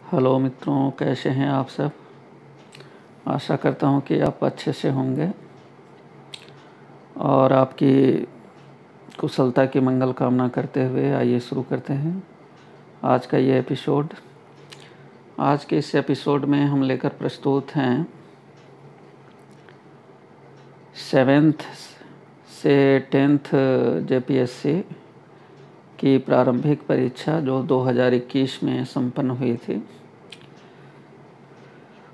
Hello मित्रों, कैसे हैं आप सब। आशा करता हूं कि आप अच्छे से होंगे और आपकी कुशलता की मंगल कामना करते हुए आइए शुरू करते हैं आज का ये एपिसोड। आज के इस एपिसोड में हम लेकर प्रस्तुत हैं 7th से 10th जेपीएससी की प्रारंभिक परीक्षा जो 2021 में संपन्न हुई थी,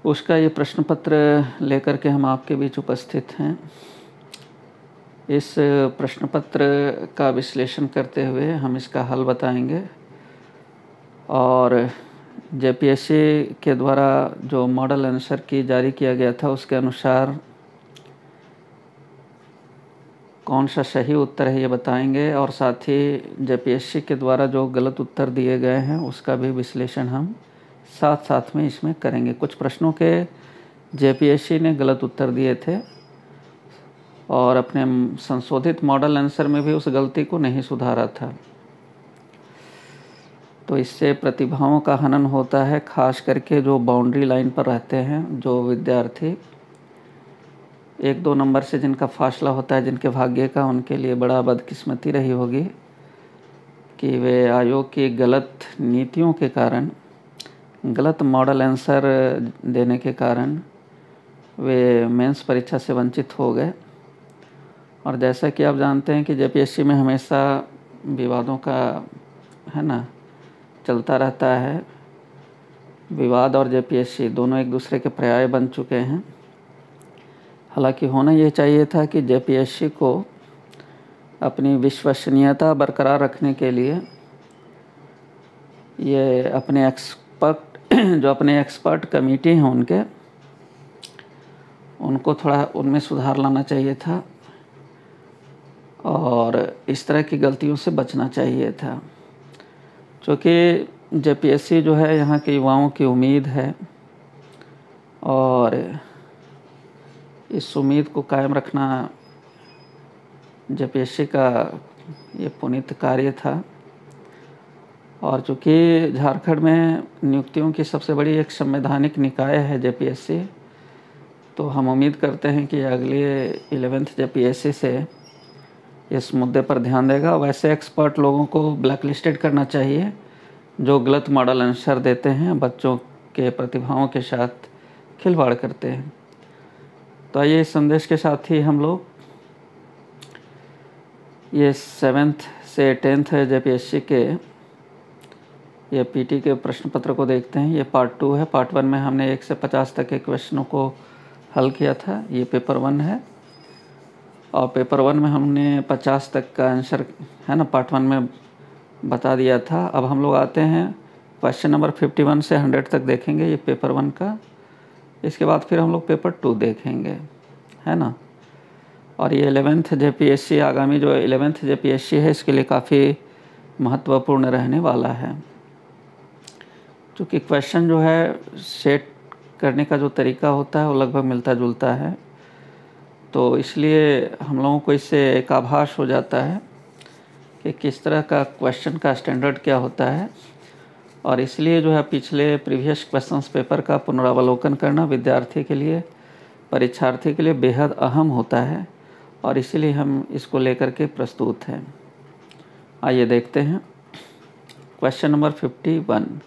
उसका ये प्रश्न पत्र लेकर के हम आपके बीच उपस्थित हैं। इस प्रश्न पत्र का विश्लेषण करते हुए हम इसका हल बताएंगे और जेपीएससी के द्वारा जो मॉडल आंसर की जारी किया गया था उसके अनुसार कौन सा सही उत्तर है ये बताएंगे और साथ ही जेपीएससी के द्वारा जो गलत उत्तर दिए गए हैं उसका भी विश्लेषण हम साथ साथ में इसमें करेंगे। कुछ प्रश्नों के जेपीएससी ने गलत उत्तर दिए थे और अपने संशोधित मॉडल आंसर में भी उस गलती को नहीं सुधारा था, तो इससे प्रतिभाओं का हनन होता है। खास करके जो बाउंड्री लाइन पर रहते हैं, जो विद्यार्थी 1-2 नंबर से जिनका फासला होता है, जिनके भाग्य का, उनके लिए बड़ा बदकिस्मती रही होगी कि वे आयोग की गलत नीतियों के कारण, गलत मॉडल आंसर देने के कारण वे मेंस परीक्षा से वंचित हो गए। और जैसा कि आप जानते हैं कि जेपीएससी में हमेशा विवादों का है ना चलता रहता है। विवाद और जेपीएससी दोनों एक दूसरे के पर्याय बन चुके हैं। हालांकि होना ये चाहिए था कि जेपीएससी को अपनी विश्वसनीयता बरकरार रखने के लिए ये अपने एक्सपर्ट कमेटी हैं उनको थोड़ा उनमें सुधार लाना चाहिए था और इस तरह की गलतियों से बचना चाहिए था, क्योंकि जेपीएससी जो है यहाँ के युवाओं की उम्मीद है और इस उम्मीद को कायम रखना जेपीएससी का ये पुनीत कार्य था। और चूँकि झारखंड में नियुक्तियों की सबसे बड़ी एक संवैधानिक निकाय है जेपीएससी, तो हम उम्मीद करते हैं कि अगले 11th जेपीएससी से इस मुद्दे पर ध्यान देगा। वैसे एक्सपर्ट लोगों को ब्लैक लिस्टेड करना चाहिए जो गलत मॉडल आंसर देते हैं, बच्चों के प्रतिभाओं के साथ खिलवाड़ करते हैं। तो आइए इस संदेश के साथ ही हम लोग ये 7th से 10th जेपीएससी के ये पीटी के प्रश्न पत्र को देखते हैं। ये पार्ट 2 है। पार्ट 1 में हमने 1 से 50 तक के क्वेश्चनों को हल किया था। ये पेपर 1 है और पेपर 1 में हमने 50 तक का आंसर है ना पार्ट 1 में बता दिया था। अब हम लोग आते हैं क्वेश्चन नंबर 51 से 100 तक देखेंगे ये पेपर 1 का। इसके बाद फिर हम लोग पेपर 2 देखेंगे, है ना। और ये 11th जेपीएससी, आगामी जो 11th जेपीएससी है, इसके लिए काफ़ी महत्वपूर्ण रहने वाला है, क्योंकि क्वेश्चन जो है सेट करने का जो तरीका होता है वो लगभग मिलता जुलता है। तो इसलिए हम लोगों को इससे एक आभास हो जाता है कि किस तरह का क्वेश्चन का स्टैंडर्ड क्या होता है। और इसलिए जो है पिछले प्रीवियस क्वेश्चंस पेपर का पुनरावलोकन करना विद्यार्थी के लिए, परीक्षार्थी के लिए बेहद अहम होता है और इसीलिए हम इसको लेकर के प्रस्तुत हैं। आइए देखते हैं क्वेश्चन नंबर 51,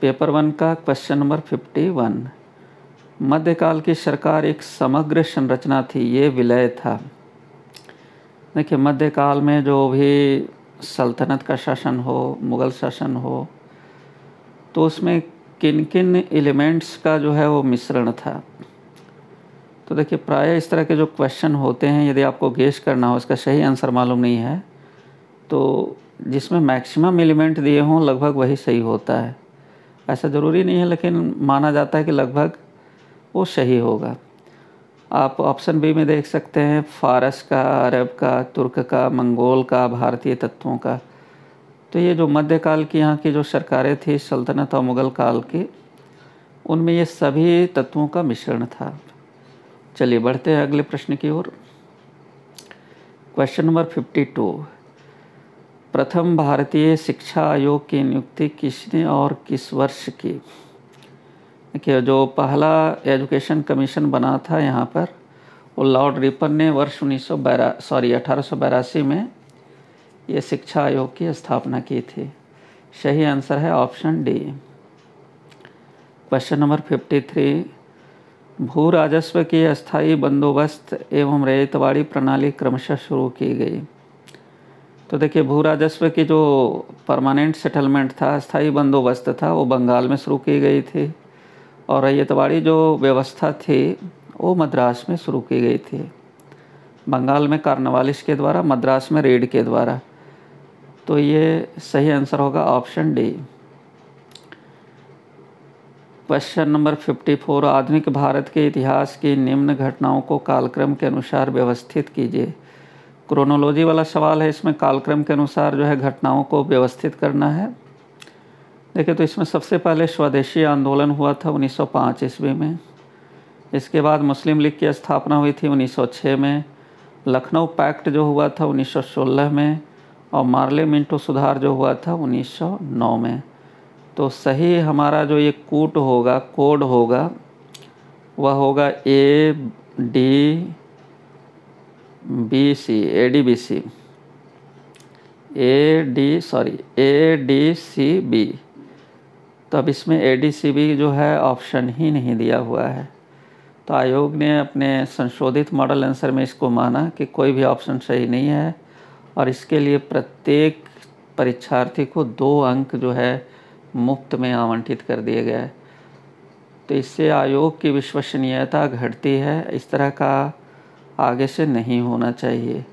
पेपर 1 का क्वेश्चन नंबर 51। मध्यकाल की सरकार एक समग्र संरचना थी, ये विलय था। देखिए, मध्यकाल में जो भी सल्तनत का शासन हो, मुग़ल शासन हो, तो उसमें किन किन एलिमेंट्स का जो है वो मिश्रण था। तो देखिए, प्रायः इस तरह के जो क्वेश्चन होते हैं, यदि आपको गेस करना हो, इसका सही आंसर मालूम नहीं है, तो जिसमें मैक्सिमम एलिमेंट दिए हों लगभग वही सही होता है। ऐसा ज़रूरी नहीं है, लेकिन माना जाता है कि लगभग वो सही होगा। आप ऑप्शन बी में देख सकते हैं फारस का, अरब का, तुर्क का, मंगोल का, भारतीय तत्वों का। तो ये जो मध्यकाल की यहाँ की जो सरकारें थी, सल्तनत और मुग़ल काल की, उनमें ये सभी तत्वों का मिश्रण था। चलिए बढ़ते हैं अगले प्रश्न की ओर। क्वेश्चन नंबर 52, प्रथम भारतीय शिक्षा आयोग की नियुक्ति किसने और किस वर्ष की? देखिए, जो पहला एजुकेशन कमीशन बना था यहाँ पर, वो लॉर्ड रिपन ने वर्ष 1882 में ये शिक्षा आयोग की स्थापना की थी। सही आंसर है ऑप्शन डी। क्वेश्चन नंबर 53, भू राजस्व की अस्थायी बंदोबस्त एवं रैयतवाड़ी प्रणाली क्रमशः शुरू की गई। तो देखिए, भू राजस्व की जो परमानेंट सेटलमेंट था, अस्थायी बंदोबस्त था, वो बंगाल में शुरू की गई थी, और रैयतवाड़ी जो व्यवस्था थी वो मद्रास में शुरू की गई थी। बंगाल में कार्नवालिस के द्वारा, मद्रास में रीड के द्वारा। तो ये सही आंसर होगा ऑप्शन डी। क्वेश्चन नंबर 54, आधुनिक भारत के इतिहास की निम्न घटनाओं को कालक्रम के अनुसार व्यवस्थित कीजिए। क्रोनोलॉजी वाला सवाल है, इसमें कालक्रम के अनुसार जो है घटनाओं को व्यवस्थित करना है। देखिए, तो इसमें सबसे पहले स्वदेशी आंदोलन हुआ था 1905 ईस्वी में। इसके बाद मुस्लिम लीग की स्थापना हुई थी 1906 में। लखनऊ पैक्ट जो हुआ था 1916 में, और मार्ले मिंटो सुधार जो हुआ था 1909 में। तो सही हमारा जो ये कोड होगा वह होगा ADCB। तो अब इसमें ADCB जो है ऑप्शन ही नहीं दिया हुआ है। तो आयोग ने अपने संशोधित मॉडल आंसर में इसको माना कि कोई भी ऑप्शन सही नहीं है, और इसके लिए प्रत्येक परीक्षार्थी को 2 अंक जो है मुफ्त में आवंटित कर दिए गए। तो इससे आयोग की विश्वसनीयता घटती है। इस तरह का आगे से नहीं होना चाहिए।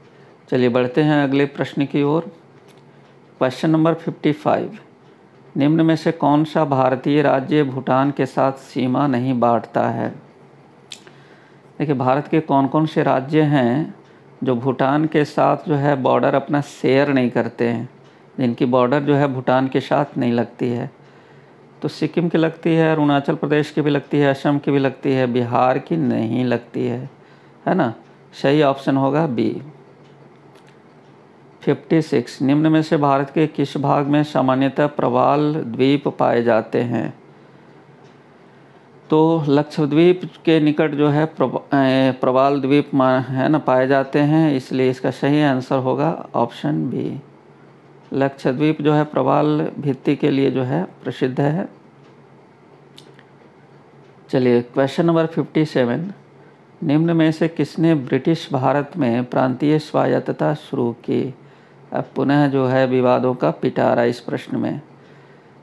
चलिए बढ़ते हैं अगले प्रश्न की ओर। क्वेश्चन नंबर 55, निम्न में से कौन सा भारतीय राज्य भूटान के साथ सीमा नहीं बांटता है? देखिए, भारत के कौन कौन से राज्य हैं जो भूटान के साथ जो है बॉर्डर अपना शेयर नहीं करते हैं, जिनकी बॉर्डर जो है भूटान के साथ नहीं लगती है? तो सिक्किम की लगती है, अरुणाचल प्रदेश की भी लगती है, असम की भी लगती है, बिहार की नहीं लगती है ना? सही ऑप्शन होगा बी। 56, निम्न में से भारत के किस भाग में सामान्यतः प्रवाल द्वीप पाए जाते हैं? तो लक्षद्वीप के निकट जो है प्रवाल द्वीप है ना पाए जाते हैं, इसलिए इसका सही आंसर होगा ऑप्शन बी। लक्षद्वीप जो है प्रवाल भित्ति के लिए जो है प्रसिद्ध है। चलिए क्वेश्चन नंबर 57, निम्न में से किसने ब्रिटिश भारत में प्रांतीय स्वायत्तता शुरू की? अब पुनः जो है विवादों का पिटारा इस प्रश्न में।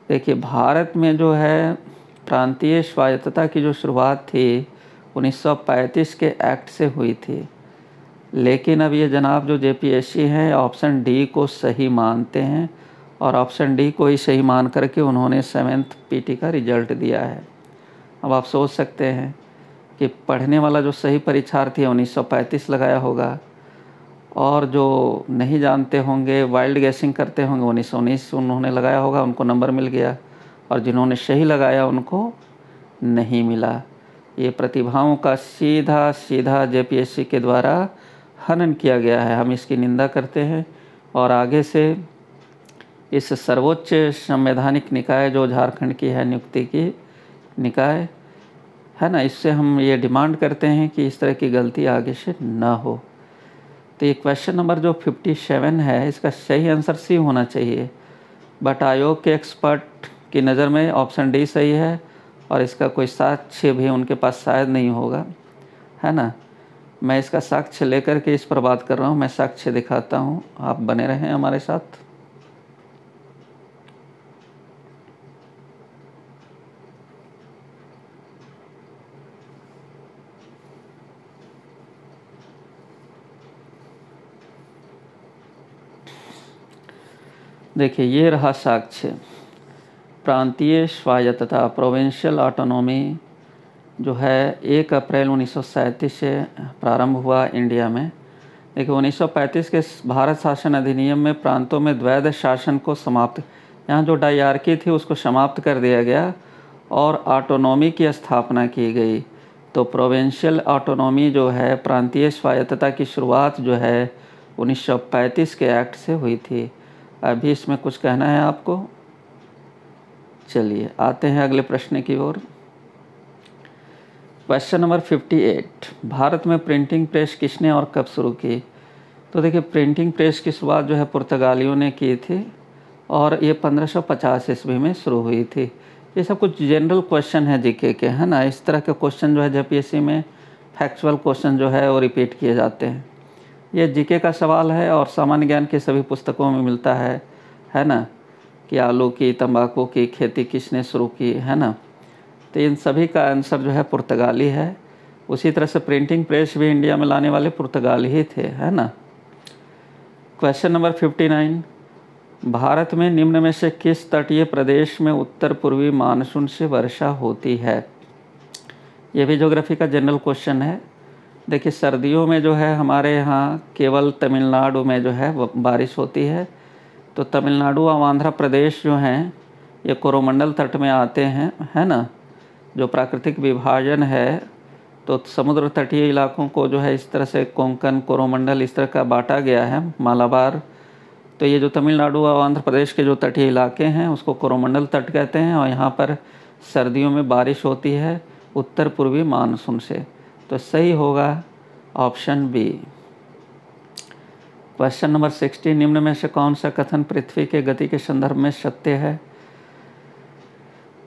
देखिए, भारत में जो है प्रांतीय स्वायत्तता की जो शुरुआत थी 1935 के एक्ट से हुई थी, लेकिन अब ये जनाब जो JPSC हैं ऑप्शन डी को सही मानते हैं, और ऑप्शन डी को ही सही मान करके उन्होंने 7th PT का रिजल्ट दिया है। अब आप सोच सकते हैं कि पढ़ने वाला जो सही परीक्षार्थी है 1935 लगाया होगा, और जो नहीं जानते होंगे, वाइल्ड गैसिंग करते होंगे, 1919 उन्होंने लगाया होगा, उनको नंबर मिल गया, और जिन्होंने सही लगाया उनको नहीं मिला। ये प्रतिभाओं का सीधा JPSC के द्वारा हनन किया गया है। हम इसकी निंदा करते हैं, और आगे से इस सर्वोच्च संवैधानिक निकाय जो झारखंड की है, नियुक्ति की निकाय है ना, इससे हम ये डिमांड करते हैं कि इस तरह की गलती आगे से ना हो। तो ये क्वेश्चन नंबर जो 57 है, इसका सही आंसर सी होना चाहिए, बट आयोग के एक्सपर्ट की नज़र में ऑप्शन डी सही है, और इसका कोई साक्ष्य भी उनके पास शायद नहीं होगा, है ना। मैं इसका साक्ष्य लेकर के इस पर बात कर रहा हूँ, मैं साक्ष्य दिखाता हूँ, आप बने रहें हमारे साथ। देखिए, ये रहा साक्ष्य। प्रांतीय स्वायत्तता प्रोविंशियल ऑटोनॉमी जो है 1 अप्रैल 1937 से प्रारंभ हुआ इंडिया में। देखिए, 1935 के भारत शासन अधिनियम में प्रांतों में द्वैध शासन को समाप्त, यहाँ जो डायरकी थी उसको समाप्त कर दिया गया, और ऑटोनॉमी की स्थापना की गई। तो प्रोविंशियल ऑटोनॉमी जो है, प्रांतीय स्वायत्तता की शुरुआत जो है 1935 के एक्ट से हुई थी। अभी इसमें कुछ कहना है आपको? चलिए आते हैं अगले प्रश्न की ओर। क्वेश्चन नंबर 58, भारत में प्रिंटिंग प्रेस किसने और कब शुरू की? तो देखिए, प्रिंटिंग प्रेस की शुरुआत जो है पुर्तगालियों ने की थी और ये 1550 ईस्वी में शुरू हुई थी। ये सब कुछ जनरल क्वेश्चन है जीके के, है ना। इस तरह के क्वेश्चन जो है जेपीएससी में फैक्चुअल क्वेश्चन जो है वो रिपीट किए जाते हैं। ये जीके का सवाल है और सामान्य ज्ञान की सभी पुस्तकों में मिलता है ना, कि आलू की तंबाकू की खेती किसने शुरू की, है ना। तो इन सभी का आंसर जो है पुर्तगाली है। उसी तरह से प्रिंटिंग प्रेस भी इंडिया में लाने वाले पुर्तगाली ही थे, है ना। क्वेश्चन नंबर 59, भारत में निम्न में से किस तटीय प्रदेश में उत्तर पूर्वी मानसून से वर्षा होती है? ये भी ज्योग्राफी का जनरल क्वेश्चन है। देखिए, सर्दियों में जो है हमारे यहाँ केवल तमिलनाडु में जो है बारिश होती है। तो तमिलनाडु और आंध्र प्रदेश जो हैं ये कोरोमंडल तट में आते हैं, है ना। जो प्राकृतिक विभाजन है तो समुद्र तटीय इलाकों को जो है इस तरह से कोंकण, कोरोमंडल इस तरह का बांटा गया है, मालाबार। तो ये जो तमिलनाडु और आंध्र प्रदेश के जो तटीय इलाके हैं उसको कोरोमंडल तट कहते हैं और यहाँ पर सर्दियों में बारिश होती है उत्तर पूर्वी मानसून से। तो सही होगा ऑप्शन बी। क्वेश्चन नंबर 60, निम्न में से कौन सा कथन पृथ्वी के गति के संदर्भ में सत्य है?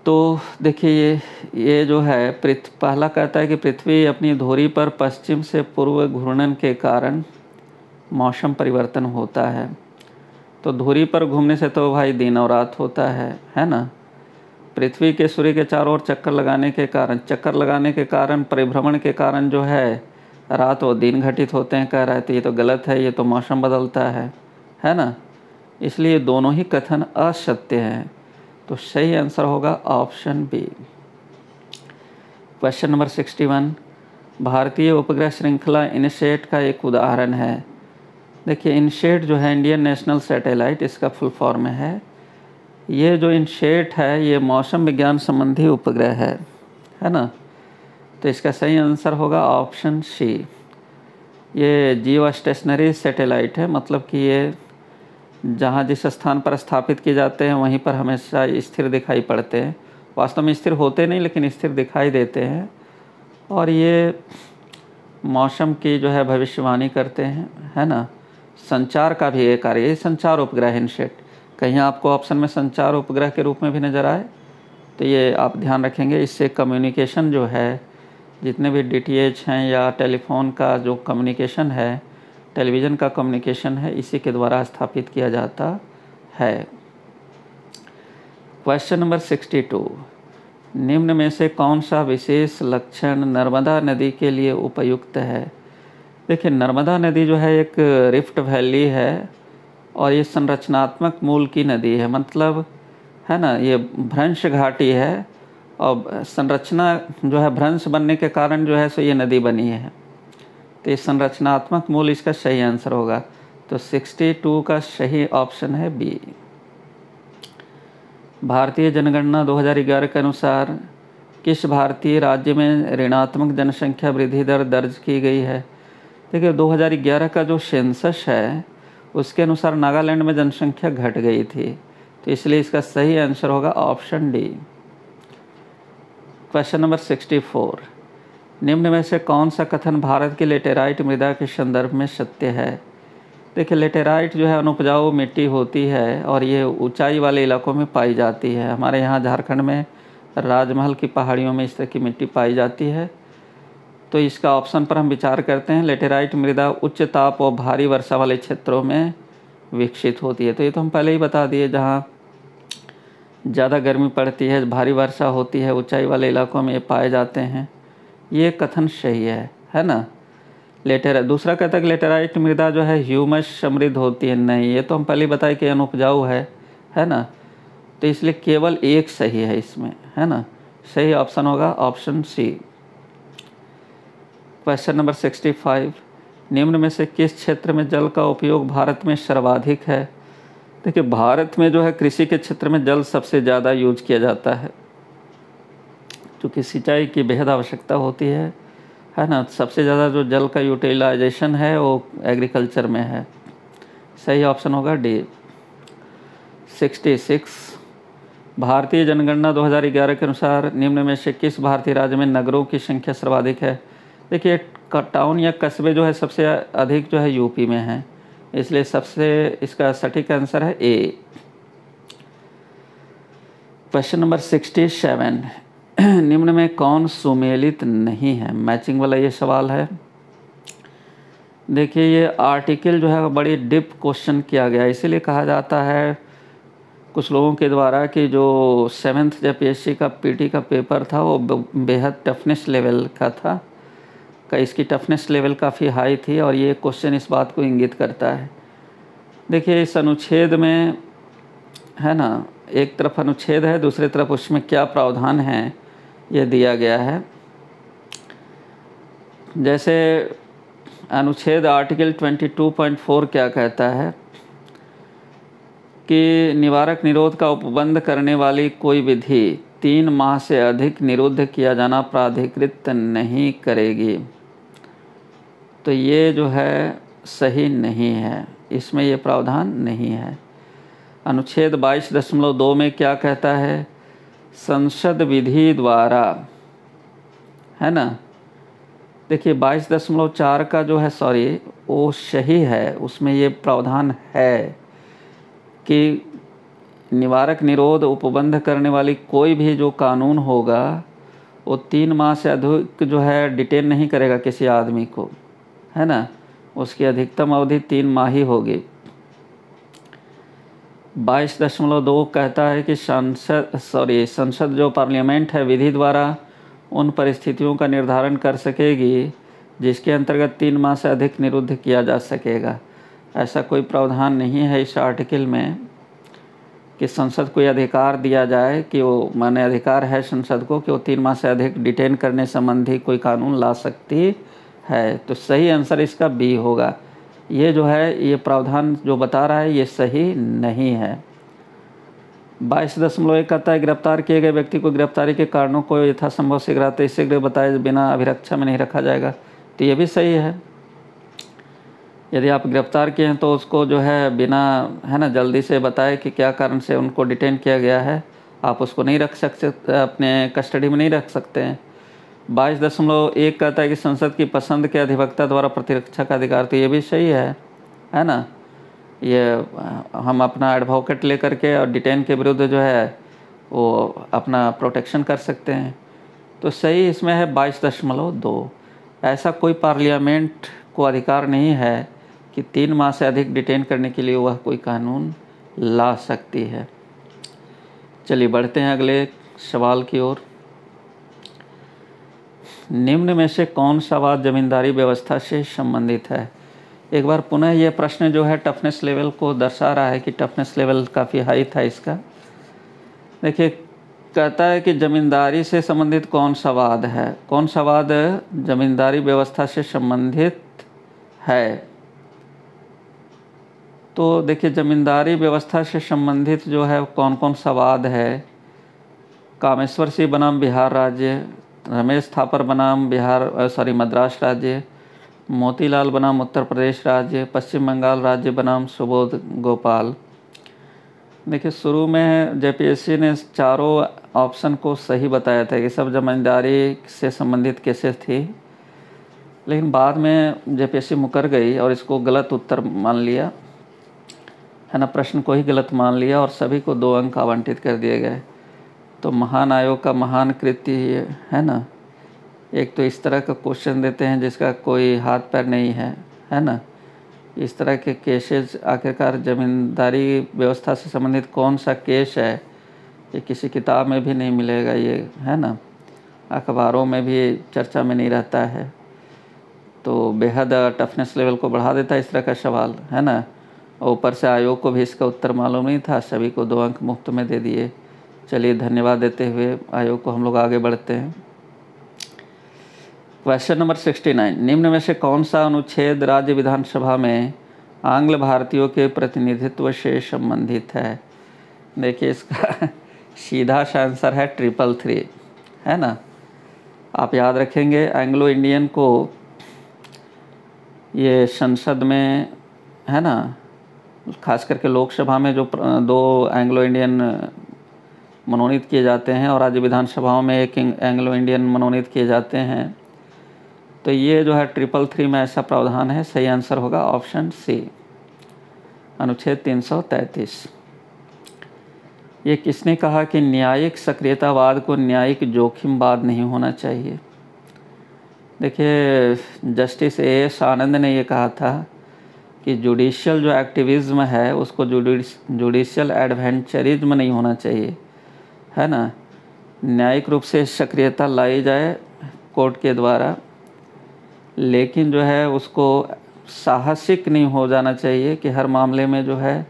तो देखिए, ये जो है पहला कहता है कि पृथ्वी अपनी धुरी पर पश्चिम से पूर्व घूर्णन के कारण मौसम परिवर्तन होता है। तो धुरी पर घूमने से तो भाई दिन और रात होता है ना। पृथ्वी के सूर्य के चारों ओर चक्कर लगाने के कारण परिभ्रमण के कारण जो है रात और दिन घटित होते हैं, कह रहा है। तो ये तो गलत है, ये तो मौसम बदलता है ना। इसलिए दोनों ही कथन असत्य हैं। तो सही आंसर होगा ऑप्शन बी। क्वेश्चन नंबर 61, भारतीय उपग्रह श्रृंखला इनसेट का एक उदाहरण है। देखिए, इनसेट जो है इंडियन नेशनल सैटेलाइट, इसका फुल फॉर्म है। ये जो इनसेट है ये मौसम विज्ञान संबंधी उपग्रह है ना। तो इसका सही आंसर होगा ऑप्शन सी। ये जियो स्टेशनरी सैटेलाइट है, मतलब कि ये जहाँ जिस स्थान पर स्थापित किए जाते हैं वहीं पर हमेशा स्थिर दिखाई पड़ते हैं। वास्तव में स्थिर होते नहीं, लेकिन स्थिर दिखाई देते हैं। और ये मौसम की जो है भविष्यवाणी करते हैं, है ना। संचार का भी एक कार्य, ये संचार उपग्रह इनसेट। कहीं आपको ऑप्शन में संचार उपग्रह के रूप में भी नज़र आए तो ये आप ध्यान रखेंगे। इससे कम्युनिकेशन जो है, जितने भी डीटीएच हैं या टेलीफोन का जो कम्युनिकेशन है, टेलीविज़न का कम्युनिकेशन है, इसी के द्वारा स्थापित किया जाता है। क्वेश्चन नंबर 62, निम्न में से कौन सा विशेष लक्षण नर्मदा नदी के लिए उपयुक्त है? देखिए, नर्मदा नदी जो है एक रिफ्ट वैली है और ये संरचनात्मक मूल की नदी है, मतलब है ना। ये भ्रंश घाटी है और संरचना जो है भ्रंश बनने के कारण जो है सो ये नदी बनी है। तो ये संरचनात्मक मूल इसका सही आंसर होगा। तो 62 का सही ऑप्शन है बी। भारतीय जनगणना 2011 के अनुसार किस भारतीय राज्य में ऋणात्मक जनसंख्या वृद्धि दर दर्ज की गई है? देखिए, 2011 का जो सेंसस है उसके अनुसार नागालैंड में जनसंख्या घट गई थी। तो इसलिए इसका सही आंसर होगा ऑप्शन डी। क्वेश्चन नंबर 64, निम्न में से कौन सा कथन भारत की लेटेराइट मृदा के संदर्भ में सत्य है? देखिए, लेटेराइट जो है अनुपजाऊ मिट्टी होती है और ये ऊंचाई वाले इलाकों में पाई जाती है। हमारे यहाँ झारखंड में राजमहल की पहाड़ियों में इस तरह की मिट्टी पाई जाती है। तो इसका ऑप्शन पर हम विचार करते हैं। लेटेराइट मृदा उच्च ताप और भारी वर्षा वाले क्षेत्रों में विकसित होती है। तो ये तो हम पहले ही बता दिए, जहाँ ज़्यादा गर्मी पड़ती है, भारी वर्षा होती है, ऊंचाई वाले इलाकों में ये पाए जाते हैं। ये कथन सही है ना। दूसरा कहता है कि लेटेराइट मृदा जो है ह्यूमस समृद्ध होती है। नहीं, ये तो हम पहले बताए कि अनुपजाऊ है ना। तो इसलिए केवल एक सही है इसमें, है ना। सही ऑप्शन होगा ऑप्शन सी। क्वेश्चन नंबर 65, निम्न में से किस क्षेत्र में जल का उपयोग भारत में सर्वाधिक है? देखिए, भारत में जो है कृषि के क्षेत्र में जल सबसे ज़्यादा यूज किया जाता है, क्योंकि सिंचाई की बेहद आवश्यकता होती है ना। सबसे ज़्यादा जो जल का यूटिलाइजेशन है वो एग्रीकल्चर में है। सही ऑप्शन होगा डी। 66 भारतीय जनगणना 2011 के अनुसार निम्न में से किस भारतीय राज्य में नगरों की संख्या सर्वाधिक है? देखिए टाउन या कस्बे जो है सबसे अधिक जो है यूपी में है, इसलिए सबसे इसका सटीक आंसर है ए। क्वेश्चन नंबर 67 निम्न में कौन सुमेलित नहीं है? मैचिंग वाला ये सवाल है। देखिए ये आर्टिकल जो है बड़ी डीप क्वेश्चन किया गया, इसीलिए कहा जाता है कुछ लोगों के द्वारा कि जो 7th जब पीएससी का पीटी का पेपर था वो बेहद टफनेस लेवल का था, इसकी टफनेस लेवल काफ़ी हाई थी और ये क्वेश्चन इस बात को इंगित करता है। देखिए इस अनुच्छेद में है ना, एक तरफ अनुच्छेद है, दूसरी तरफ उसमें क्या प्रावधान है ये दिया गया है। जैसे अनुच्छेद आर्टिकल 22.4 क्या कहता है कि निवारक निरोध का उपबंध करने वाली कोई विधि 3 माह से अधिक निरुद्ध किया जाना प्राधिकृत नहीं करेगी। तो ये जो है सही नहीं है, इसमें ये प्रावधान नहीं है। अनुच्छेद 22.2 में क्या कहता है? संसद विधि द्वारा, है ना। देखिए 22.4 का जो है वो सही है, उसमें ये प्रावधान है कि निवारक निरोध उपबंध करने वाली कोई भी जो कानून होगा वो 3 माह से अधिक जो है डिटेन नहीं करेगा किसी आदमी को, है ना। उसकी अधिकतम अवधि 3 माह ही होगी। 22.2 कहता है कि संसद जो पार्लियामेंट है विधि द्वारा उन परिस्थितियों का निर्धारण कर सकेगी जिसके अंतर्गत 3 माह से अधिक निरुद्ध किया जा सकेगा। ऐसा कोई प्रावधान नहीं है इस आर्टिकल में कि संसद को यह अधिकार दिया जाए कि वो माने अधिकार है संसद को कि वो 3 माह से अधिक डिटेन करने संबंधी कोई कानून ला सकती है। तो सही आंसर इसका बी होगा। ये जो है ये प्रावधान जो बता रहा है ये सही नहीं है। 22.1 कहता है गिरफ्तार किए गए व्यक्ति को गिरफ्तारी के कारणों को यथासंभव शीघ्र बताए बिना अभिरक्षा में नहीं रखा जाएगा। तो ये भी सही है। यदि आप गिरफ्तार किए हैं तो उसको जो है बिना, है ना, जल्दी से बताए कि क्या कारण से उनको डिटेन किया गया है, आप उसको नहीं रख सकते, अपने कस्टडी में नहीं रख सकते हैं। 22.1 कहता है कि संसद की पसंद के अधिवक्ता द्वारा प्रतिरक्षा का अधिकार। तो ये भी सही है ना। ये हम अपना एडवोकेट लेकर के और डिटेन के विरुद्ध जो है वो अपना प्रोटेक्शन कर सकते हैं। तो सही इसमें है 22.2। ऐसा कोई पार्लियामेंट को अधिकार नहीं है कि 3 माह से अधिक डिटेन करने के लिए वह कोई कानून ला सकती है। चलिए बढ़ते हैं अगले सवाल की ओर। निम्न में से कौन सा वाद जमींदारी व्यवस्था से संबंधित है? एक बार पुनः यह प्रश्न जो है टफनेस लेवल को दर्शा रहा है कि टफनेस लेवल काफ़ी हाई था इसका। देखिए कहता है कि जमींदारी से संबंधित कौन सा वाद है? कौन सा वाद जमींदारी व्यवस्था से संबंधित है? तो देखिए जमींदारी व्यवस्था से संबंधित जो है कौन कौन सा वाद है? कामेश्वर सिंह बनाम बिहार राज्य, रमेश थापर बनाम मद्रास राज्य, मोतीलाल बनाम उत्तर प्रदेश राज्य, पश्चिम बंगाल राज्य बनाम सुबोध गोपाल। देखिए शुरू में जेपीएससी ने चारों ऑप्शन को सही बताया था कि सब जमींदारी से संबंधित केसेस थी, लेकिन बाद में जेपीएससी मुकर गई और इसको गलत उत्तर मान लिया, है ना, प्रश्न को ही गलत मान लिया और सभी को 2 अंक आवंटित कर दिए गए। तो महान आयोग का महान कृत्य है ना। एक तो इस तरह का क्वेश्चन देते हैं जिसका कोई हाथ पैर नहीं है ना। इस तरह के केसेस आखिरकार जमींदारी व्यवस्था से संबंधित कौन सा केस है ये किसी किताब में भी नहीं मिलेगा, ये है ना, अखबारों में भी चर्चा में नहीं रहता है। तो बेहद टफनेस लेवल को बढ़ा देता है इस तरह का सवाल, है ना। और ऊपर से आयोग को भी इसका उत्तर मालूम नहीं था, सभी को 2 अंक मुफ्त में दे दिए। चलिए धन्यवाद देते हुए आयोग को हम लोग आगे बढ़ते हैं। क्वेश्चन नंबर 69 निम्न में से कौन सा अनुच्छेद राज्य विधानसभा में आंग्ल भारतीयों के प्रतिनिधित्व से संबंधित है? देखिए इसका सीधा सा आंसर है 333, है ना। आप याद रखेंगे एंग्लो इंडियन को ये संसद में, है ना, खास करके लोकसभा में जो 2 एंग्लो इंडियन मनोनीत किए जाते हैं और राज्य विधानसभाओं में 1 एंग्लो इंडियन मनोनीत किए जाते हैं। तो ये जो है 333 में ऐसा प्रावधान है। सही आंसर होगा ऑप्शन सी, अनुच्छेद 333। ये किसने कहा कि न्यायिक सक्रियतावाद को न्यायिक जोखिमवाद नहीं होना चाहिए? देखिए, जस्टिस A.S. आनंद ने ये कहा था कि जुडिशियल जो एक्टिविज़्म है उसको जुडिशियल एडवेंचरिज्म नहीं होना चाहिए, है ना। न्यायिक रूप से सक्रियता लाई जाए कोर्ट के द्वारा, लेकिन जो है उसको साहसिक नहीं हो जाना चाहिए कि हर मामले में जो है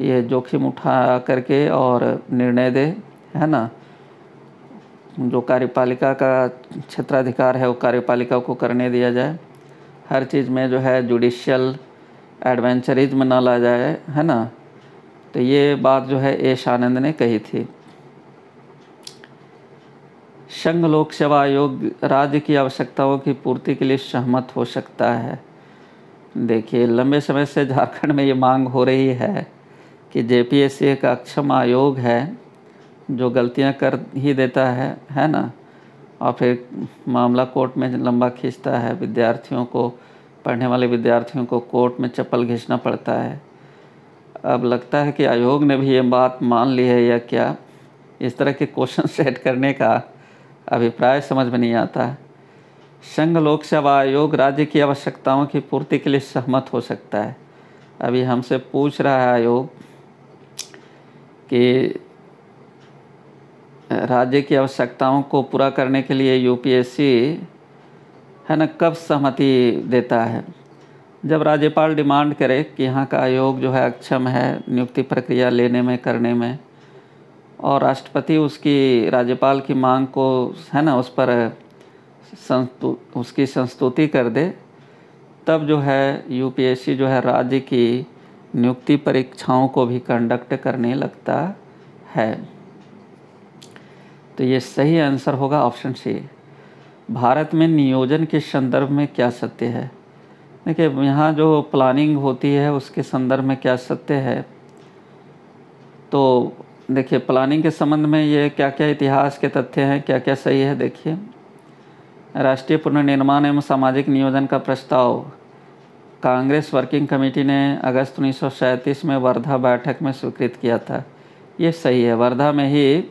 ये जोखिम उठा करके और निर्णय दे, है ना। जो कार्यपालिका का क्षेत्राधिकार है वो कार्यपालिका को करने दिया जाए। हर चीज़ में जो है जुडिशियल एडवेंचरिज्म ना ला जाए, है ना। तो ये बात जो है एस आनंद ने कही थी। संघ लोक सेवा आयोग राज्य की आवश्यकताओं की पूर्ति के लिए सहमत हो सकता है। देखिए, लंबे समय से झारखंड में ये मांग हो रही है कि जेपीएससी एक अक्षम आयोग है जो गलतियां कर ही देता है ना, और फिर मामला कोर्ट में लंबा खींचता है। विद्यार्थियों को, पढ़ने वाले विद्यार्थियों को कोर्ट में चप्पल घिसना पड़ता है। अब लगता है कि आयोग ने भी ये बात मान ली है या क्या। इस तरह के क्वेश्चन सेट करने का अभिप्राय समझ में नहीं आता। संघ लोक सेवा आयोग राज्य की आवश्यकताओं की पूर्ति के लिए सहमत हो सकता है। अभी हमसे पूछ रहा है आयोग कि राज्य की आवश्यकताओं को पूरा करने के लिए यूपीएससी, है ना, कब सहमति देता है? जब राज्यपाल डिमांड करे कि यहाँ का आयोग जो है अक्षम है नियुक्ति प्रक्रिया लेने में, करने में, और राष्ट्रपति उसकी राज्यपाल की मांग को, है ना, उस पर उसकी संस्तुति कर दे, तब जो है यूपीएससी जो है राज्य की नियुक्ति परीक्षाओं को भी कंडक्ट करने लगता है। तो ये सही आंसर होगा ऑप्शन सी। भारत में नियोजन के संदर्भ में क्या सत्य है? देखिए, यहाँ जो प्लानिंग होती है उसके संदर्भ में क्या सत्य है, तो देखिए प्लानिंग के संबंध में ये क्या क्या इतिहास के तथ्य हैं, क्या क्या सही है। देखिए, राष्ट्रीय पुनर्निर्माण एवं सामाजिक नियोजन का प्रस्ताव कांग्रेस वर्किंग कमेटी ने अगस्त 1937 में वर्धा बैठक में स्वीकृत किया था। ये सही है। वर्धा में ही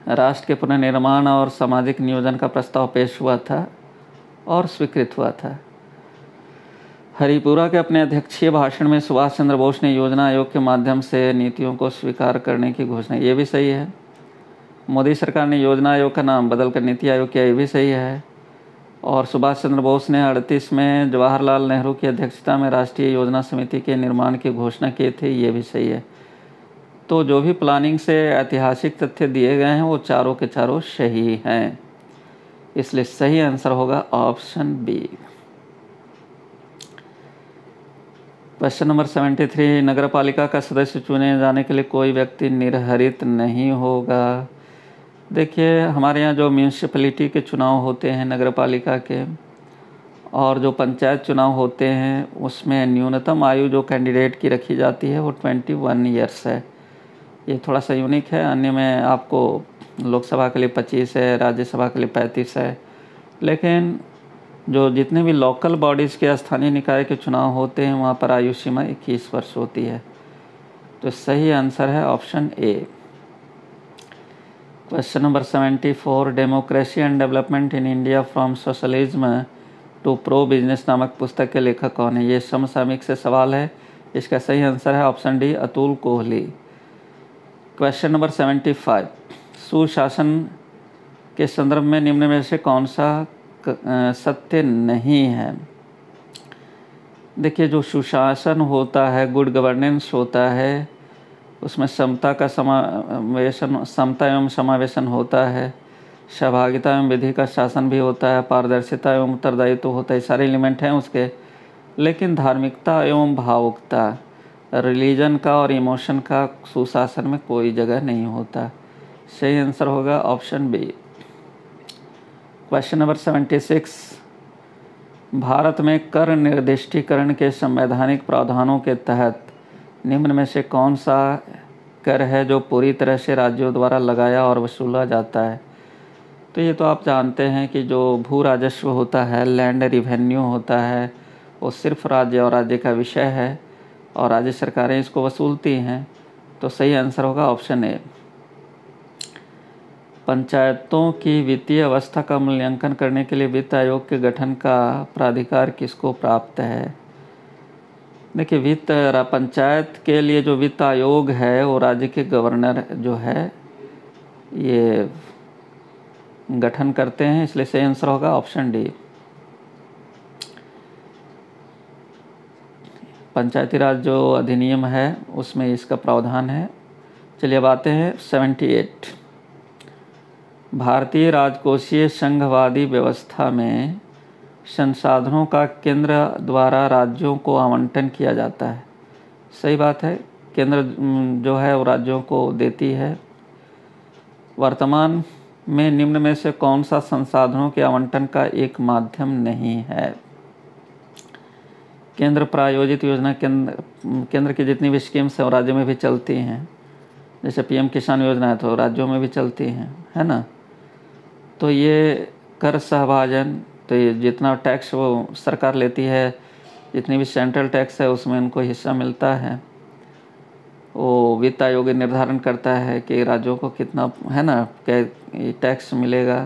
राष्ट्र के पुनर्निर्माण और सामाजिक नियोजन का प्रस्ताव पेश हुआ था और स्वीकृत हुआ था। हरिपुरा के अपने अध्यक्षीय भाषण में सुभाष चंद्र बोस ने योजना आयोग के माध्यम से नीतियों को स्वीकार करने की घोषणा, ये भी सही है। मोदी सरकार ने योजना आयोग का नाम बदलकर नीति आयोग किया, ये भी सही है। और सुभाष चंद्र बोस ने 38 में जवाहरलाल नेहरू की अध्यक्षता में राष्ट्रीय योजना समिति के निर्माण की घोषणा की थी, ये भी सही है। तो जो भी प्लानिंग से ऐतिहासिक तथ्य दिए गए हैं वो चारों के चारों सही हैं, इसलिए सही आंसर होगा ऑप्शन बी। क्वेश्चन नंबर 73, नगरपालिका का सदस्य चुने जाने के लिए कोई व्यक्ति निर्धारित नहीं होगा। देखिए, हमारे यहाँ जो म्यूनिसिपैलिटी के चुनाव होते हैं नगरपालिका के, और जो पंचायत चुनाव होते हैं, उसमें न्यूनतम आयु जो कैंडिडेट की रखी जाती है वो 21 ईयर्स है। ये थोड़ा सा यूनिक है। अन्य में आपको लोकसभा के लिए 25 है, राज्यसभा के लिए 35 है, लेकिन जो जितने भी लोकल बॉडीज़ के स्थानीय निकाय के चुनाव होते हैं वहाँ पर आयु सीमा 21 वर्ष होती है। तो सही आंसर है option A. Question number 74, democracy and development in India from socialism to pro business नामक पुस्तक के लेखक कौन है? ये समसामयिक से सवाल है। इसका सही आंसर है option D, Atul Kohli. Question number 75, सुशासन के संदर्भ में निम्न में से कौन सा सत्य नहीं है? देखिए, जो सुशासन होता है, गुड गवर्नेंस होता है, उसमें समता एवं समावेशन होता है, सहभागिता एवं विधि का शासन भी होता है, पारदर्शिता एवं उत्तरदायित्व होता है, सारे एलिमेंट हैं उसके। लेकिन धार्मिकता एवं भावुकता, रिलीजन का और इमोशन का सुशासन में कोई जगह नहीं होता। सही आंसर होगा option B. Question number 76, Bharat में कर निर्दिष्टीकरण के संवैधानिक प्रावधानों के तहत निम्न में से कौन सा कर है जो पूरी तरह से राज्यों द्वारा लगाया और वसूला जाता है? तो ये तो आप जानते हैं कि जो भू राजस्व होता है, लैंड रिवेन्यू होता है, वो सिर्फ राज्य और राज्य का विषय है और राज्य सरकारें इसको वसूलती हैं। तो सही आंसर होगा ऑप्शन ए। पंचायतों की वित्तीय अवस्था का मूल्यांकन करने के लिए वित्त आयोग के गठन का प्राधिकार किसको प्राप्त है? देखिए, पंचायत के लिए जो वित्त आयोग है वो राज्य के गवर्नर जो है ये गठन करते हैं, इसलिए सही आंसर होगा ऑप्शन डी। पंचायती राज जो अधिनियम है उसमें इसका प्रावधान है। चलिए अब आते हैं 78। भारतीय राजकोषीय संघवादी व्यवस्था में संसाधनों का केंद्र द्वारा राज्यों को आवंटन किया जाता है। सही बात है, केंद्र जो है वो राज्यों को देती है। वर्तमान में निम्न में से कौन सा संसाधनों के आवंटन का एक माध्यम नहीं है? केंद्र प्रायोजित योजना, केंद्र की जितनी भी स्कीम्स हैं वो राज्य में भी चलती हैं। जैसे पीएम किसान योजना है तो राज्यों में भी चलती हैं, है ना। तो ये कर सहभाजन, तो ये जितना टैक्स वो सरकार लेती है, जितनी भी सेंट्रल टैक्स है उसमें उनको हिस्सा मिलता है। वो वित्त आयोग निर्धारण करता है कि राज्यों को कितना, है ना, टैक्स मिलेगा,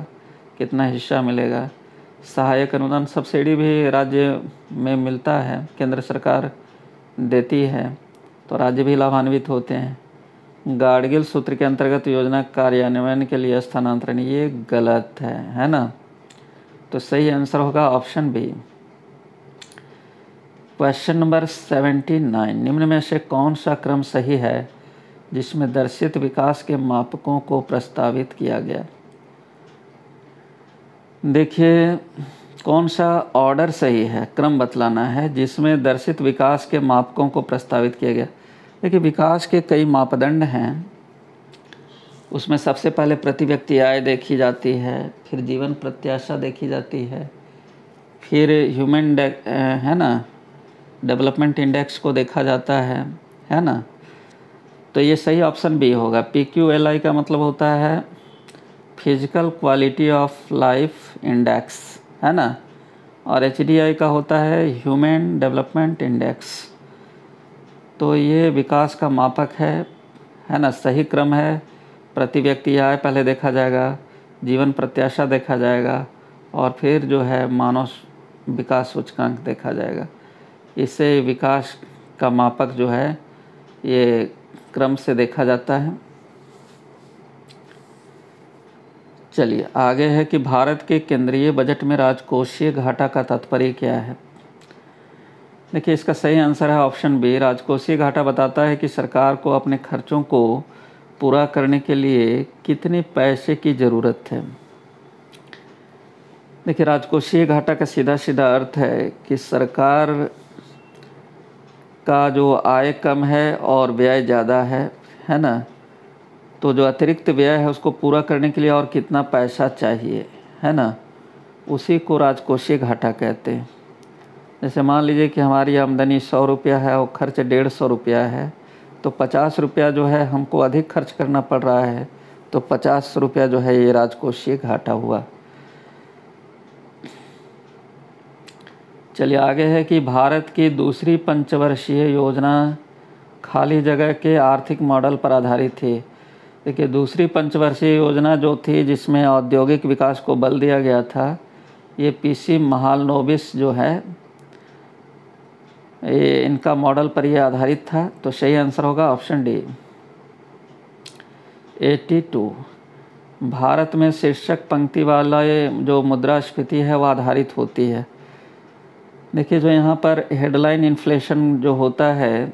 कितना हिस्सा मिलेगा। सहायक अनुदान सब्सिडी भी राज्य में मिलता है, केंद्र सरकार देती है, तो राज्य भी लाभान्वित होते हैं। गाडगिल सूत्र के अंतर्गत योजना कार्यान्वयन के लिए स्थानांतरण, ये गलत है ना। तो सही आंसर होगा ऑप्शन बी। Question number 79। निम्न में से कौन सा क्रम सही है जिसमें दर्शित विकास के मापकों को प्रस्तावित किया गया? देखिए, कौन सा ऑर्डर सही है, क्रम बतलाना है जिसमें दर्शित विकास के मापकों को प्रस्तावित किया गया। देखिए, विकास के कई मापदंड हैं, उसमें सबसे पहले प्रति व्यक्ति आय देखी जाती है, फिर जीवन प्रत्याशा देखी जाती है, फिर ह्यूमन है ना डेवलपमेंट इंडेक्स को देखा जाता है ना। तो ये सही ऑप्शन बी होगा। PQLI का मतलब होता है physical quality of life index, है ना, और HDI का होता है ह्यूमन डेवलपमेंट इंडेक्स। तो ये विकास का मापक है ना। सही क्रम है, प्रति व्यक्ति आय पहले देखा जाएगा, जीवन प्रत्याशा देखा जाएगा और फिर जो है मानव विकास सूचकांक देखा जाएगा। इससे विकास का मापक जो है ये क्रम से देखा जाता है। चलिए आगे है कि भारत के केंद्रीय बजट में राजकोषीय घाटा का तात्पर्य क्या है? देखिए, इसका सही आंसर है ऑप्शन बी। राजकोषीय घाटा बताता है कि सरकार को अपने खर्चों को पूरा करने के लिए कितने पैसे की ज़रूरत है। देखिए, राजकोषीय घाटा का सीधा सीधा अर्थ है कि सरकार का जो आय कम है और व्यय ज़्यादा है ना। तो जो अतिरिक्त व्यय है उसको पूरा करने के लिए और कितना पैसा चाहिए, है ना, उसी को राजकोषीय घाटा कहते हैं। जैसे मान लीजिए कि हमारी आमदनी 100 रुपया है और खर्च 150 रुपया है, तो 50 रुपया जो है हमको अधिक खर्च करना पड़ रहा है, तो 50 रुपया जो है ये राजकोषीय घाटा हुआ। चलिए आगे है कि भारत की दूसरी पंचवर्षीय योजना खाली जगह के आर्थिक मॉडल पर आधारित थी। देखिए, दूसरी पंचवर्षीय योजना जो थी जिसमें औद्योगिक विकास को बल दिया गया था, ये PC महालनोबिस जो है ये इनका मॉडल पर यह आधारित था। तो सही आंसर होगा ऑप्शन डी। 82। भारत में शीर्षक पंक्ति वाला जो मुद्रास्फीति है वह आधारित होती है। देखिए, जो यहाँ पर हेडलाइन इन्फ्लेशन जो होता है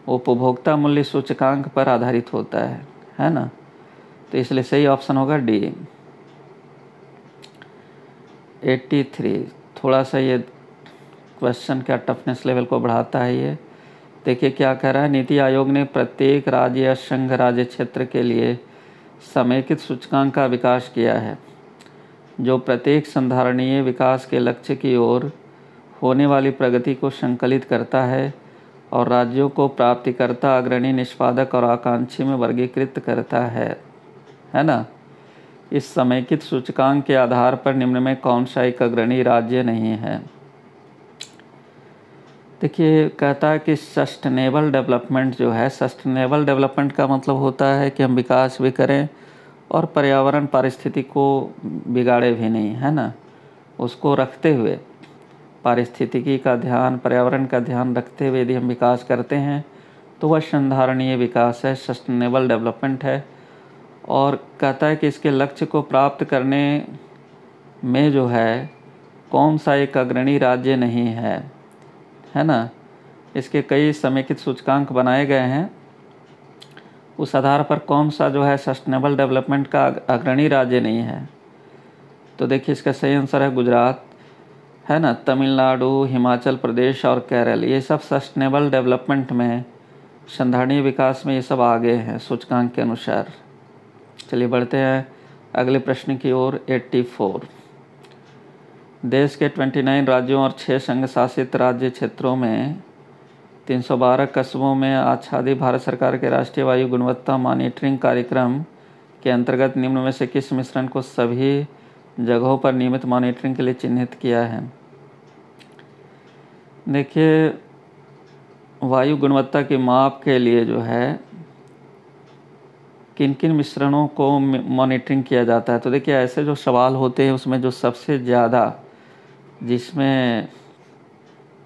वो उपभोक्ता मूल्य सूचकांक पर आधारित होता है ना। तो इसलिए सही ऑप्शन होगा डी। 83। थोड़ा सा ये क्वेश्चन का टफनेस लेवल को बढ़ाता है ये। देखिए क्या कह रहा है, नीति आयोग ने प्रत्येक राज्य या संघ राज्य क्षेत्र के लिए समेकित सूचकांक का विकास किया है। जो प्रत्येक संधारणीय विकास के लक्ष्य की ओर होने वाली प्रगति को संकलित करता है और राज्यों को प्राप्तिकर्ता, अग्रणी, निष्पादक और आकांक्षी में वर्गीकृत करता है ना। इस समेकित सूचकांक के आधार पर निम्न में कौन सा एक अग्रणी राज्य नहीं है। देखिए, कहता है कि सस्टेनेबल डेवलपमेंट जो है, सस्टेनेबल डेवलपमेंट का मतलब होता है कि हम विकास भी करें और पर्यावरण पारिस्थिति को बिगाड़े भी नहीं, है ना। उसको रखते हुए, पारिस्थितिकी का ध्यान, पर्यावरण का ध्यान रखते हुए यदि हम विकास करते हैं तो वह संधारणीय विकास है, सस्टेनेबल डेवलपमेंट है। और कहता है कि इसके लक्ष्य को प्राप्त करने में जो है कौन सा एक अग्रणी राज्य नहीं है ना। इसके कई समेकित सूचकांक बनाए गए हैं, उस आधार पर कौन सा जो है सस्टेनेबल डेवलपमेंट का अग्रणी राज्य नहीं है। तो देखिए, इसका सही आंसर है गुजरात, है ना। तमिलनाडु, हिमाचल प्रदेश और केरल, ये सब सस्टेनेबल डेवलपमेंट में, संधारणीय विकास में ये सब आगे हैं सूचकांक के अनुसार। चलिए बढ़ते हैं अगले प्रश्न की ओर। 84, देश के 29 राज्यों और 6 संघ शासित राज्य क्षेत्रों में 312 कस्बों में आच्छादित भारत सरकार के राष्ट्रीय वायु गुणवत्ता मॉनिटरिंग कार्यक्रम के अंतर्गत निम्न में से किस मिश्रण को सभी जगहों पर नियमित मॉनिटरिंग के लिए चिन्हित किया है। देखिए, वायु गुणवत्ता की माप के लिए जो है किन किन मिश्रणों को मॉनिटरिंग किया जाता है। तो देखिए, ऐसे जो सवाल होते हैं उसमें जो सबसे ज़्यादा जिसमें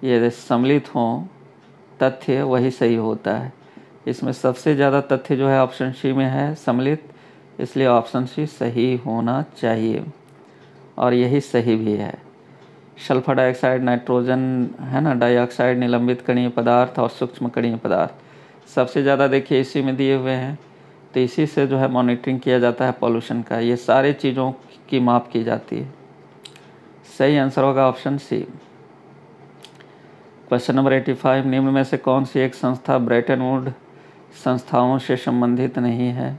ये सम्मिलित हों तथ्य, वही सही होता है। इसमें सबसे ज़्यादा तथ्य जो है ऑप्शन सी में है, सम्मिलित, इसलिए ऑप्शन सी सही होना चाहिए और यही सही भी है। सल्फर डाइऑक्साइड, नाइट्रोजन, है ना, डाइऑक्साइड, निलंबित कणीय पदार्थ और सूक्ष्म कणीय पदार्थ सबसे ज़्यादा देखिए इसी में दिए हुए हैं, तो इसी से जो है मॉनिटरिंग किया जाता है पॉल्यूशन का। ये सारी चीज़ों की माप की जाती है। सही आंसर होगा ऑप्शन सी। क्वेश्चन नंबर 85, निम्न में से कौन सी एक संस्था ब्रेटन वुड संस्थाओं से संबंधित नहीं है।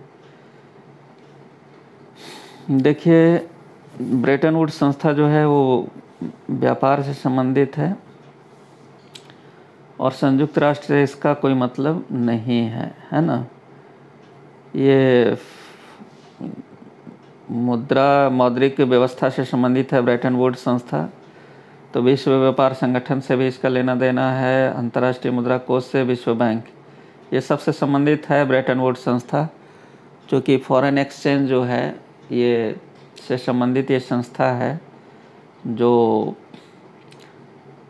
देखिए, ब्रेटन वुड संस्था जो है वो व्यापार से संबंधित है और संयुक्त राष्ट्र से इसका कोई मतलब नहीं है ना। ये मौद्रिक व्यवस्था से संबंधित है ब्रेटन वुड संस्था। तो विश्व व्यापार संगठन से भी इसका लेना देना है, अंतर्राष्ट्रीय मुद्रा कोष से, विश्व बैंक, ये सबसे संबंधित है ब्रेटन वुड संस्था, जो कि फॉरेन एक्सचेंज जो है ये से संबंधित ये संस्था है, जो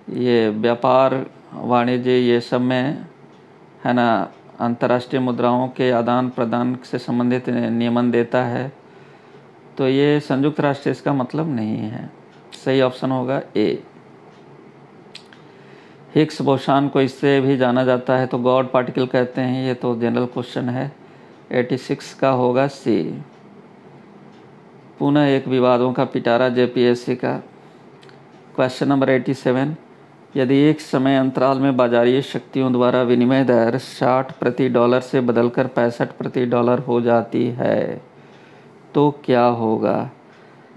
ये व्यापार, वाणिज्य, ये सब में, है ना, अंतर्राष्ट्रीय मुद्राओं के आदान प्रदान से संबंधित नियमन देता है। तो ये संयुक्त राष्ट्र इसका मतलब नहीं है। सही ऑप्शन होगा ए। हिग्स बोसान को इससे भी जाना जाता है तो गॉड पार्टिकल कहते हैं, ये तो जनरल क्वेश्चन है। 86 का होगा सी। पुनः एक विवादों का पिटारा जेपीएससी का। क्वेश्चन नंबर 87, यदि एक समय अंतराल में बाजारीय शक्तियों द्वारा विनिमय दर 60 प्रति डॉलर से बदलकर 65 प्रति डॉलर हो जाती है तो क्या होगा।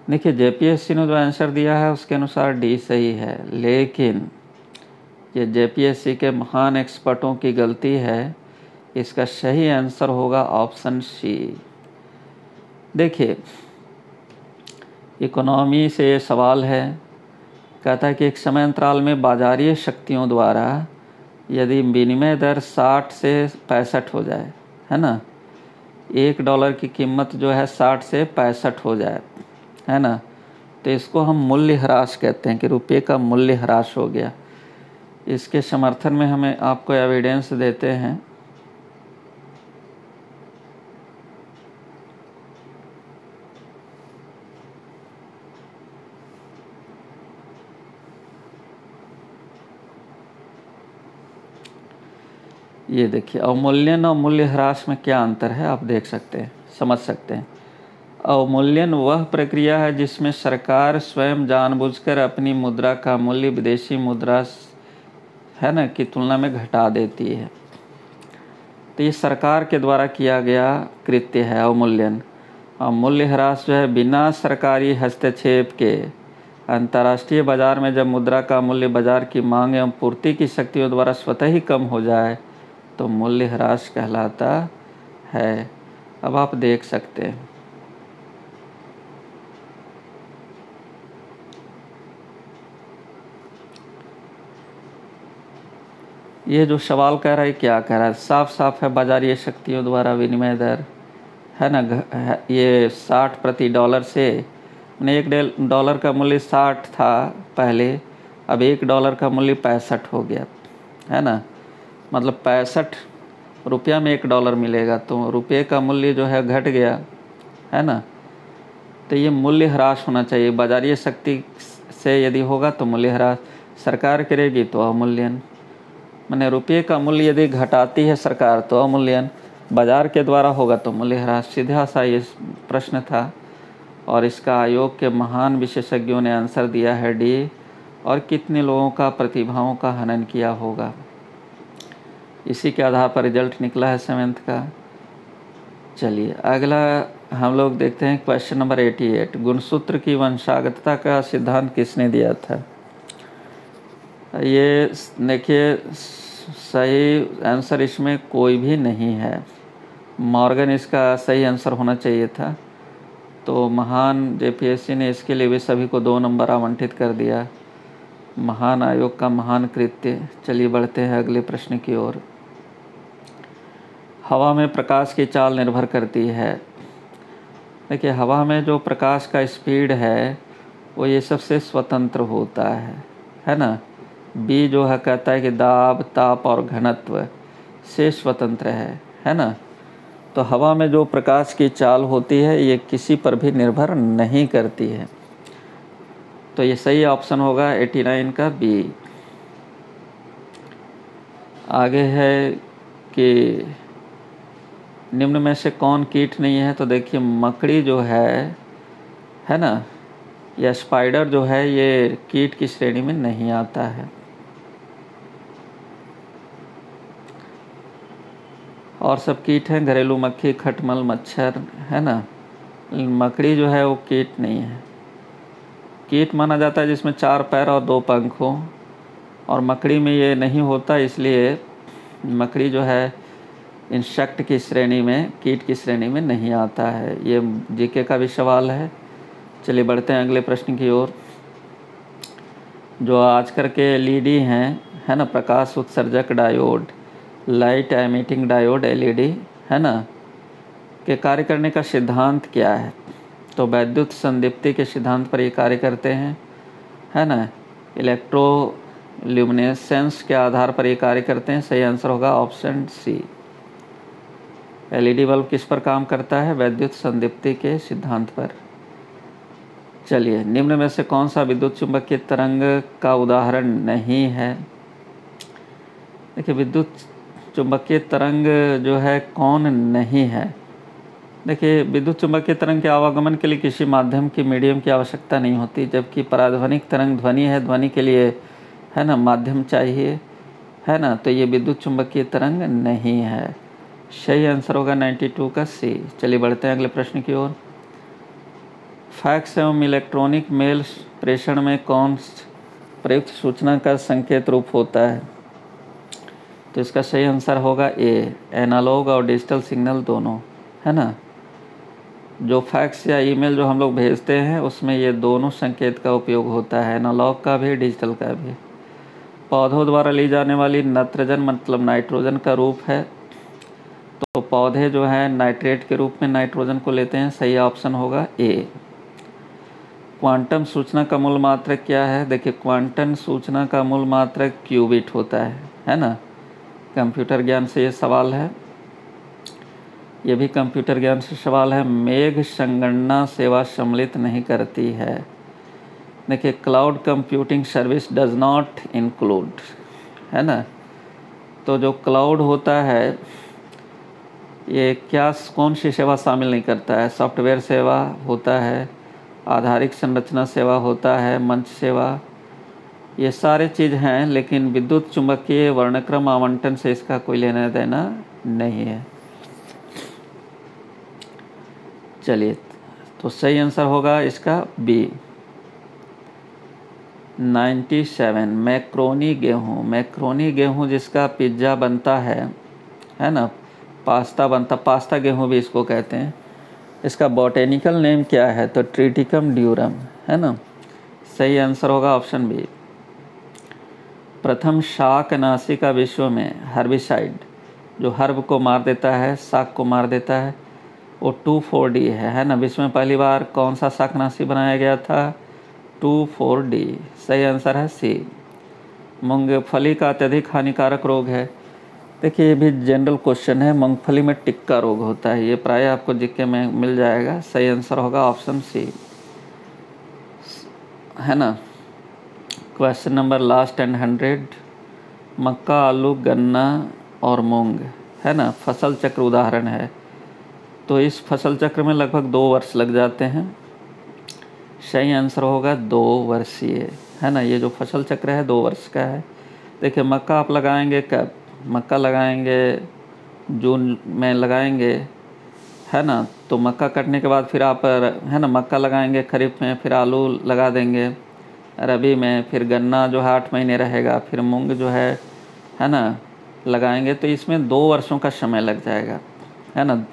देखिए, जेपीएससी ने जो आंसर दिया है उसके अनुसार डी सही है, लेकिन ये जेपीएससी के महान एक्सपर्टों की गलती है। इसका सही आंसर होगा ऑप्शन सी। देखिए, इकोनॉमी से ये सवाल है, कहता है कि एक समय अंतराल में बाजारीय शक्तियों द्वारा यदि विनिमय दर 60 से 65 हो जाए, है ना, $1 की कीमत जो है 60 से 65 हो जाए, है ना, तो इसको हम मूल्य ह्रास कहते हैं कि रुपये का मूल्य ह्रास हो गया। इसके समर्थन में हमें आपको एविडेंस देते हैं। ये देखिए, अवमूल्यन और मूल्य ह्रास में क्या अंतर है आप देख सकते हैं, समझ सकते हैं। अवमूल्यन वह प्रक्रिया है जिसमें सरकार स्वयं जानबूझकर अपनी मुद्रा का मूल्य विदेशी मुद्रा, है ना, की तुलना में घटा देती है। तो ये सरकार के द्वारा किया गया कृत्य है अवमूल्यन। और मूल्यह्रास जो है बिना सरकारी हस्तक्षेप के अंतर्राष्ट्रीय बाजार में जब मुद्रा का मूल्य बाजार की मांग एवं पूर्ति की शक्तियों द्वारा स्वतः ही कम हो जाए तो मूल्यह्रास कहलाता है। अब आप देख सकते हैं ये जो सवाल कह रहा है क्या कह रहा है, साफ साफ है बाजारीय शक्तियों द्वारा विनिमय दर है ना। ये 60 प्रति डॉलर से मैंने $1 का मूल्य 60 था पहले, अब $1 का मूल्य 65 हो गया है ना। मतलब 65 रुपया में $1 मिलेगा, तो रुपये का मूल्य जो है घट गया है ना। तो ये मूल्य ह्रास होना चाहिए। बाजारीय शक्ति से यदि होगा तो मूल्य ह्रास, सरकार करेगी तो अवमूल्यन। मैंने रुपये का मूल्य यदि घटाती है सरकार तो अवमूल्यन, बाजार के द्वारा होगा तो मूल्य ह्रास। सीधा सा ये प्रश्न था और इसका आयोग के महान विशेषज्ञों ने आंसर दिया है डी। और कितने लोगों का प्रतिभाओं का हनन किया होगा, इसी के आधार पर रिजल्ट निकला है 7th का। चलिए अगला हम लोग देखते हैं क्वेश्चन नंबर 88। गुणसूत्र की वंशागतता का सिद्धांत किसने दिया था। ये देखिए सही आंसर इसमें कोई भी नहीं है, मॉर्गन इसका सही आंसर होना चाहिए था। तो महान जेपीएससी ने इसके लिए भी सभी को 2 नंबर आवंटित कर दिया। महान आयोग का महान कृत्य। चलिए बढ़ते हैं अगले प्रश्न की ओर। हवा में प्रकाश की चाल निर्भर करती है। देखिए हवा में जो प्रकाश का स्पीड है वो ये सबसे स्वतंत्र होता है ना। बी जो है कहता है कि दाब, ताप और घनत्व से स्वतंत्र है ना। तो हवा में जो प्रकाश की चाल होती है ये किसी पर भी निर्भर नहीं करती है। तो ये सही ऑप्शन होगा 89 का बी। आगे है कि निम्न में से कौन कीट नहीं है। तो देखिए मकड़ी जो है ना, या स्पाइडर जो है ये कीट की श्रेणी में नहीं आता है। और सब कीट हैं, घरेलू मक्खी, खटमल, मच्छर है ना। मकड़ी जो है वो कीट नहीं है। कीट माना जाता है जिसमें 4 पैर और 2 पंख हो, और मकड़ी में ये नहीं होता, इसलिए मकड़ी जो है इंसेक्ट की श्रेणी में, कीट की श्रेणी में नहीं आता है। ये जीके का भी सवाल है। चलिए बढ़ते हैं अगले प्रश्न की ओर। जो आजकल के एलईडी हैं है ना, प्रकाश उत्सर्जक diode, light emitting diode LED है ना, के कार्य करने का सिद्धांत क्या है। तो वैद्युत संदीप्ति के सिद्धांत पर ये कार्य करते हैं है ना। इलेक्ट्रोल्यूमिनेसेंस के आधार पर ये कार्य करते हैं। सही आंसर होगा ऑप्शन सी। एलईडी बल्ब किस पर काम करता है, वैद्युत संदीप्ति के सिद्धांत पर। चलिए निम्न में से कौन सा विद्युत चुंबकीय तरंग का उदाहरण नहीं है। देखिए विद्युत चुंबकीय तरंग जो है कौन नहीं है। देखिए विद्युत चुंबकीय तरंग के आवागमन के लिए किसी माध्यम की, मीडियम की आवश्यकता नहीं होती, जबकि पराध्वनिक तरंग ध्वनि है, ध्वनि के लिए है ना माध्यम चाहिए है ना। तो ये विद्युत चुंबकीय तरंग नहीं है। सही आंसर होगा 92 का सी। चलिए बढ़ते हैं अगले प्रश्न की ओर। फैक्स एवं इलेक्ट्रॉनिक मेल प्रेषण में कौन प्रयुक्त सूचना का संकेत रूप होता है। तो इसका सही आंसर होगा ए, एनालॉग और डिजिटल सिग्नल दोनों है ना। जो फैक्स या ईमेल जो हम लोग भेजते हैं उसमें ये दोनों संकेत का उपयोग होता है, एनालॉग का भी, डिजिटल का भी। पौधों द्वारा ली जाने वाली नत्रजन मतलब नाइट्रोजन का रूप है। तो पौधे जो है नाइट्रेट के रूप में नाइट्रोजन को लेते हैं। सही ऑप्शन होगा ए। क्वांटम सूचना का मूल मात्रक क्या है। देखिए क्वांटम सूचना का मूल मात्रक क्यूबिट होता है ना। कंप्यूटर ज्ञान से ये सवाल है, ये भी कंप्यूटर ज्ञान से सवाल है। मेघ संगणना सेवा सम्मिलित नहीं करती है। देखिए cloud computing service does not include है ना। तो जो क्लाउड होता है ये क्या, कौन सी सेवा शामिल नहीं करता है। सॉफ्टवेयर सेवा होता है, आधारिक संरचना सेवा होता है, मंच सेवा, ये सारे चीज़ हैं, लेकिन विद्युत चुंबकीय वर्णक्रम आवंटन से इसका कोई लेना देना नहीं है। चलिए तो सही आंसर होगा इसका बी 97। मैक्रोनी गेहूँ, मैक्रोनी गेहूँ जिसका पिज्ज़ा बनता है ना, पास्ता बनता, पास्ता गेहूँ भी इसको कहते हैं। इसका बॉटेनिकल नेम क्या है? तो ट्रिटिकम ड्यूरम, है ना। सही आंसर होगा ऑप्शन बी। प्रथम शाकनाशी का विश्व में हर्बिसाइड जो हर्ब को मार देता है, शाक को मार देता है, वो 2,4-D है ना। विश्व में पहली बार कौन सा शाकनाशी बनाया गया था? 2,4-D। सही आंसर है सी। मूंगफली का अत्यधिक हानिकारक रोग है। देखिए ये भी जनरल क्वेश्चन है, मूंगफली में टिक्का रोग होता है, ये प्राय आपको जीके में मिल जाएगा। सही आंसर होगा ऑप्शन सी, है ना। Question number last and 100। मक्का, आलू, गन्ना और मूंग, है ना, फसल चक्र उदाहरण है। तो इस फसल चक्र में लगभग 2 वर्ष लग जाते हैं। सही आंसर होगा 2 वर्षीय, है ना। ये जो फसल चक्र है 2 वर्ष का है। देखिए मक्का आप लगाएंगे कब? मक्का लगाएंगे जून में लगाएंगे, है ना। तो मक्का कटने के बाद फिर आप, है ना, मक्का लगाएंगे खरीफ में, फिर आलू लगा देंगे रबी में, फिर गन्ना जो है 8 महीने रहेगा, फिर मूंग जो है ना, लगाएंगे। तो इसमें 2 वर्षों का समय लग जाएगा, है ना,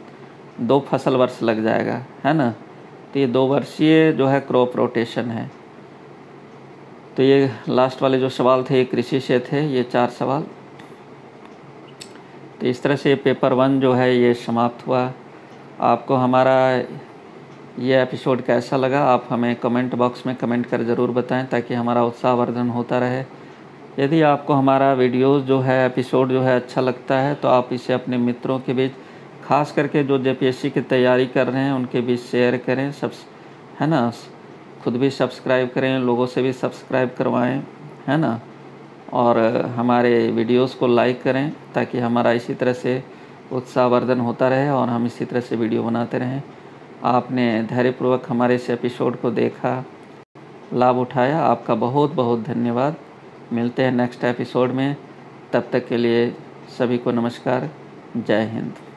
2 फसल वर्ष लग जाएगा, है ना। तो ये 2 वर्षीय जो है क्रॉप रोटेशन है। तो ये लास्ट वाले जो सवाल थे ये कृषि से थे, ये 4 सवाल। तो इस तरह से पेपर 1 जो है ये समाप्त हुआ। आपको हमारा ये एपिसोड कैसा लगा आप हमें कमेंट बॉक्स में कमेंट कर ज़रूर बताएं, ताकि हमारा उत्साहवर्धन होता रहे। यदि आपको हमारा वीडियोस जो है, एपिसोड जो है अच्छा लगता है, तो आप इसे अपने मित्रों के बीच, खास करके जो जेपीएससी की तैयारी कर रहे हैं उनके बीच शेयर करें, सब, है ना। खुद भी सब्सक्राइब करें, लोगों से भी सब्सक्राइब करवाएं, है ना। और हमारे वीडियोस को लाइक करें, ताकि हमारा इसी तरह से उत्साहवर्धन होता रहे और हम इसी तरह से वीडियो बनाते रहें। आपने धैर्यपूर्वक हमारे इस एपिसोड को देखा, लाभ उठाया, आपका बहुत बहुत धन्यवाद। मिलते हैं नेक्स्ट एपिसोड में, तब तक के लिए सभी को नमस्कार, जय हिंद।